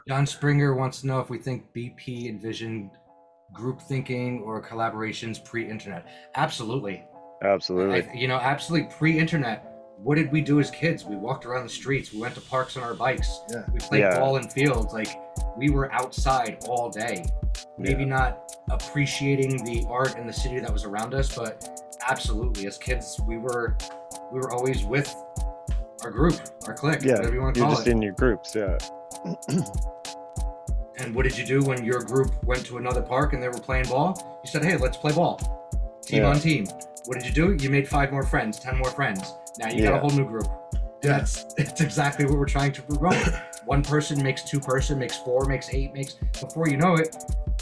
John Springer wants to know if we think BP envisioned group thinking or collaborations pre-internet. Absolutely. Absolutely. Absolutely pre-internet. What did we do as kids? We walked around the streets. We went to parks on our bikes. Yeah. We played Yeah. ball in fields. Like we were outside all day. Maybe Yeah. not appreciating the art and the city that was around us, but absolutely, as kids, we were always with our group, our clique, Yeah. whatever you want to You're call just it. in your groups. Yeah. And what did you do when your group went to another park and they were playing ball? You said, "Hey, let's play ball, team Yeah. on team." What did you do? You made 5 more friends, 10 more friends. Now you got a Yeah. whole new group. Yeah. It's exactly what we're trying to promote. One person makes two person, makes four, makes eight, makes before you know it,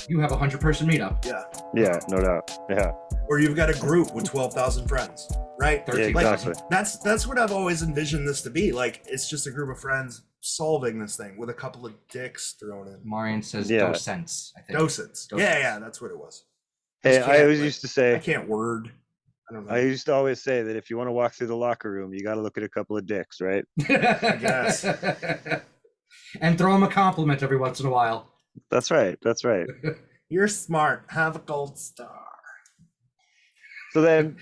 you have 100-person meetup. Yeah. Yeah. No doubt. Yeah. Or you've got a group with 12,000 friends, right? 13,000. exactly. That's what I've always envisioned this to be. Like it's just a group of friends solving this thing with a couple of dicks thrown in. Marion says Yeah. docents, I think. Docents. Docents. Yeah, that's what it was. Hey, Just I can't, always like, used to I say, can't word. I don't know. I used to always say that if you want to walk through the locker room, you got to look at a couple of dicks, right? guess. And throw him a compliment every once in a while. That's right. That's right. You're smart. Have a gold star. So then,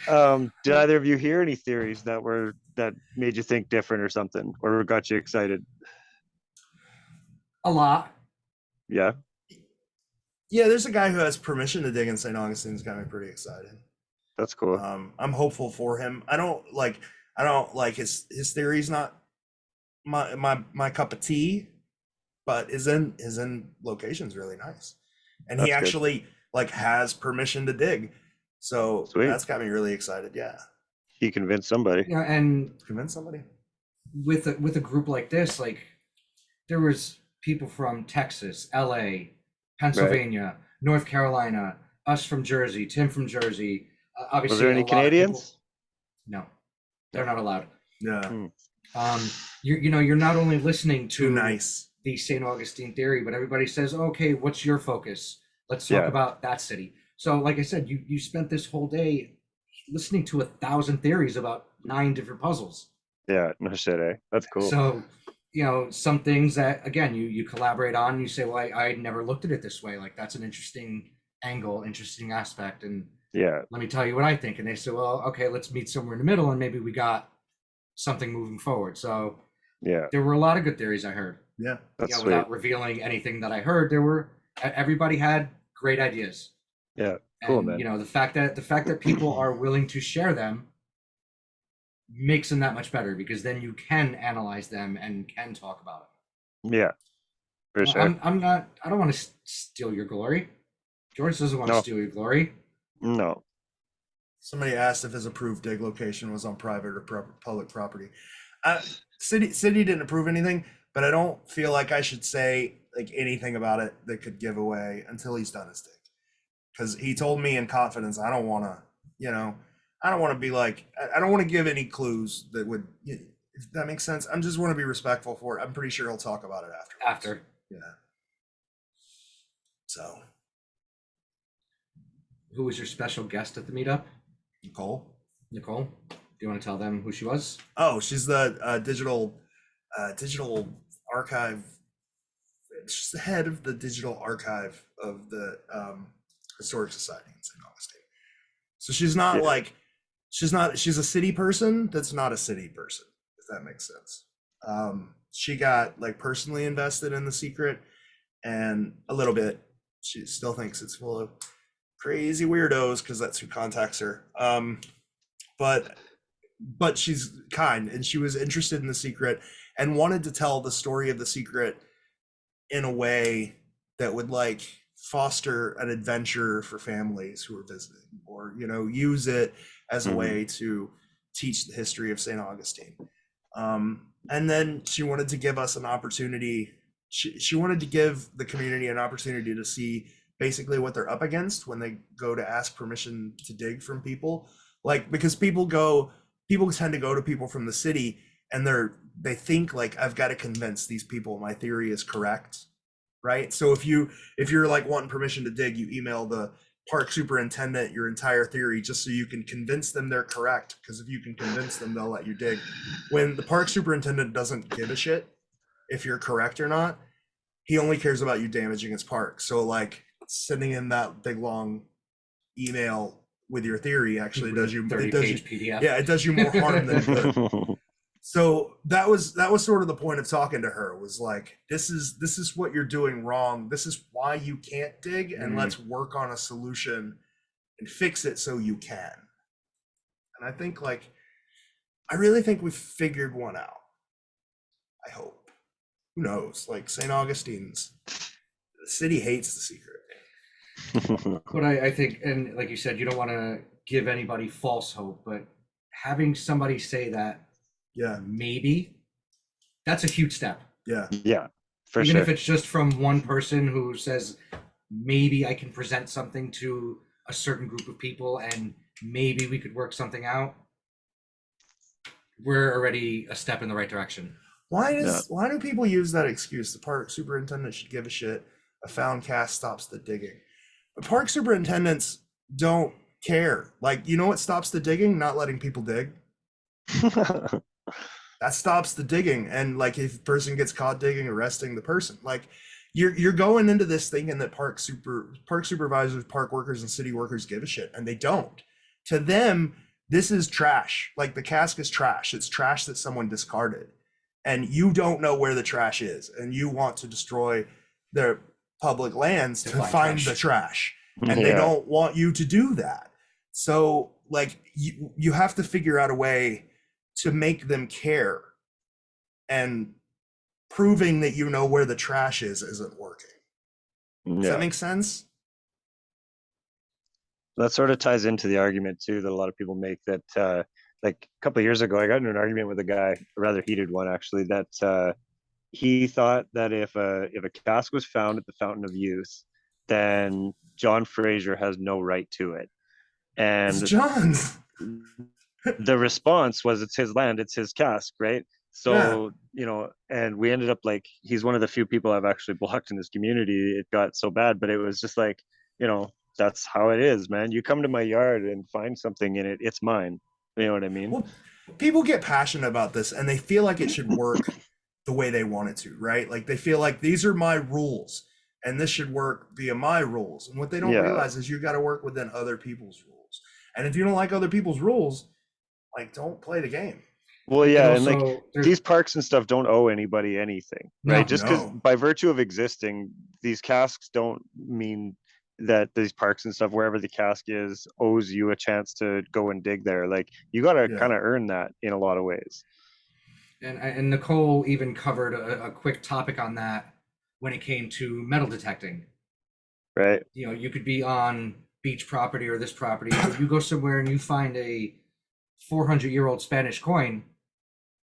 did either of you hear any theories that made you think different or something, or got you excited? A lot. Yeah. Yeah, there's a guy who has permission to dig in St. Augustine's got me pretty excited. That's cool. I'm hopeful for him. I don't like his theory's not my cup of tea, but his in location's really nice. And he That's good. actually like has permission to dig. So Sweet. that's got me really excited. Yeah. He convinced somebody. And Convince somebody. with a group like this, like there was people from Texas, LA, Pennsylvania, North Carolina, us from Jersey, Tim from Jersey. Obviously, Was there any a lot of people- Canadians? No, they're not allowed. Yeah. You're not only listening Too to nice. the St. Augustine theory, but everybody says, "Okay, what's your focus? Let's talk Yeah. about that city." So, like I said, you spent this whole day listening to 1,000 theories about 9 different puzzles. Yeah. No shit, eh? That's cool. So, some things that again you collaborate on. And you say, "Well, I never looked at it this way. Like that's an interesting angle, interesting aspect." And Yeah. let me tell you what I think. And they say, "Well, okay, let's meet somewhere in the middle, and maybe we got something moving forward." So Yeah. there were a lot of good theories I heard. Yeah. That's sweet. Without revealing anything that I heard, everybody had great ideas. Yeah. Cool, And man. the fact that people are willing to share them makes them that much better because then you can analyze them and can talk about it. Yeah. For sure. I don't want to steal your glory. George doesn't want to No. steal your glory. No. Somebody asked if his approved dig location was on private or public property. City didn't approve anything, but I don't feel like I should say like anything about it that could give away until he's done his dig. Because he told me in confidence, I don't want to, I don't want to be like, I don't want to give any clues that would, if that makes sense. I just want to be respectful for it. I'm pretty sure he'll talk about it After. Yeah. So, Who was your special guest at the meetup? Nicole. Nicole. Do you want to tell them who she was? Oh, she's the digital archive. She's the head of the digital archive of the Historic Society in St. Augustine. So she's not Yeah. like she's a city person that's not a city person, if that makes sense. She got like personally invested in the secret, and a little bit. She still thinks it's full of crazy weirdos because that's who contacts her. But she's kind, and she was interested in the secret and wanted to tell the story of the secret in a way that would like foster an adventure for families who are visiting, or use it as a way to teach the history of St. Augustine. And then she wanted to give us an opportunity. She wanted to give the community an opportunity to see basically what they're up against when they go to ask permission to dig from people. Like, because people tend to go to people from the city and they think like, I've got to convince these people my theory is correct, right? So if you're like wanting permission to dig, you email the park superintendent your entire theory just so you can convince them they're correct, because if you can convince them, they'll let you dig. When the park superintendent doesn't give a shit if you're correct or not, he only cares about you damaging his park. So like sending in that big long email with your theory actually does you, it does you, 30-page PDF. yeah, it does you more harm than good. So that was sort of the point of talking to her, was like, this is what you're doing wrong. This is why you can't dig, and let's work on a solution and fix it so you can. And I think like, I really think we figured one out. I hope. Who knows? Like St. Augustine's, the city hates The Secret. But I think, and like you said, you don't want to give anybody false hope, but having somebody say that Yeah, maybe, that's a huge step. yeah, Yeah, for Even sure. if it's just from one person who says, maybe I can present something to a certain group of people and maybe we could work something out, we're already a step in the right direction. Why do people use that excuse? The park superintendent should give a shit. A found cast stops the digging. But park superintendents don't care. Like, you know what stops the digging? Not letting people dig. That stops the digging. And like, if a person gets caught digging, arresting the person. Like, you're going into this thinking that park supervisors, park workers, and city workers give a shit, and they don't. To them, this is trash. Like, the cask is trash. It's trash that someone discarded, and you don't know where the trash is, and you want to destroy their public lands to find the trash, and they don't want you to do that. So like, you have to figure out a way to make them care, and proving that you know where the trash is isn't working. Does that make sense? That sort of ties into the argument too that a lot of people make that like a couple of years ago I got in an argument with a guy, a rather heated one actually, that he thought that if a cask was found at the Fountain of Youth, then John Fraser has no right to it. And It's John's. The response was, it's his land, it's his cask, right? So you know, and we ended up like, he's one of the few people I've actually blocked in this community. It got so bad, but it was just like, you know, that's how it is, man. You come to my yard and find something in it, it's mine. You know what I mean? Well, people get passionate about this and they feel like it should work the way they want it to, right? Like, they feel like these are my rules and this should work via my rules. And what they don't realize is you got to work within other people's rules. And if you don't like other people's rules, like, don't play the game. Well, yeah, and also, like these parks and stuff don't owe anybody anything, right? Just because by virtue of existing, these casks don't mean that these parks and stuff, wherever the cask is, owes you a chance to go and dig there. Like, you got to kind of earn that in a lot of ways. And Nicole even covered a quick topic on that when it came to metal detecting. Right. You know, you could be on beach property or this property, but you go somewhere and you find a 400-year-old Spanish coin,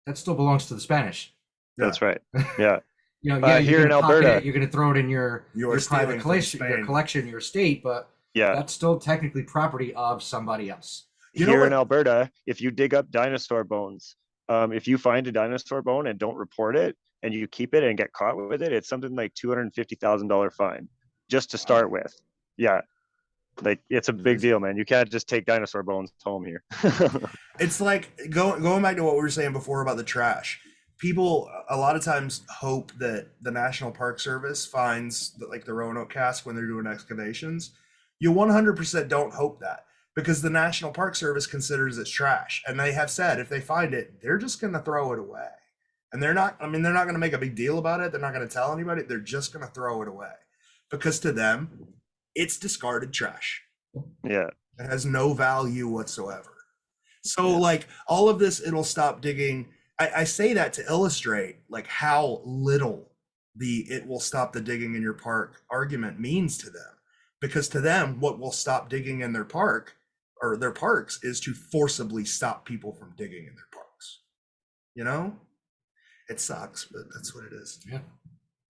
that still belongs to the Spanish. That's right. Yeah. You know, here in Alberta, you're going to throw it in your private collection, your state, but that's still technically property of somebody else. Here in Alberta, if you dig up dinosaur bones, if you find a dinosaur bone and don't report it, and you keep it and get caught with it, it's something like $250,000 fine just to start with. Yeah. Like, it's a big deal, man. You can't just take dinosaur bones home here. It's like going back to what we were saying before about the trash. People a lot of times hope that the National Park Service finds like the Roanoke cask when they're doing excavations. You 100% don't hope that, because the National Park Service considers it trash, and they have said if they find it, they're just going to throw it away. And they're not going to make a big deal about it. They're not going to tell anybody. They're just going to throw it away, because to them, it's discarded trash. Yeah. It has no value whatsoever. So like, all of this, it'll stop digging. I say that to illustrate like how little the "it will stop the digging in your park" argument means to them, because to them, what will stop digging in their park or their parks is to forcibly stop people from digging in their parks. You know, it sucks, but that's what it is. Yeah.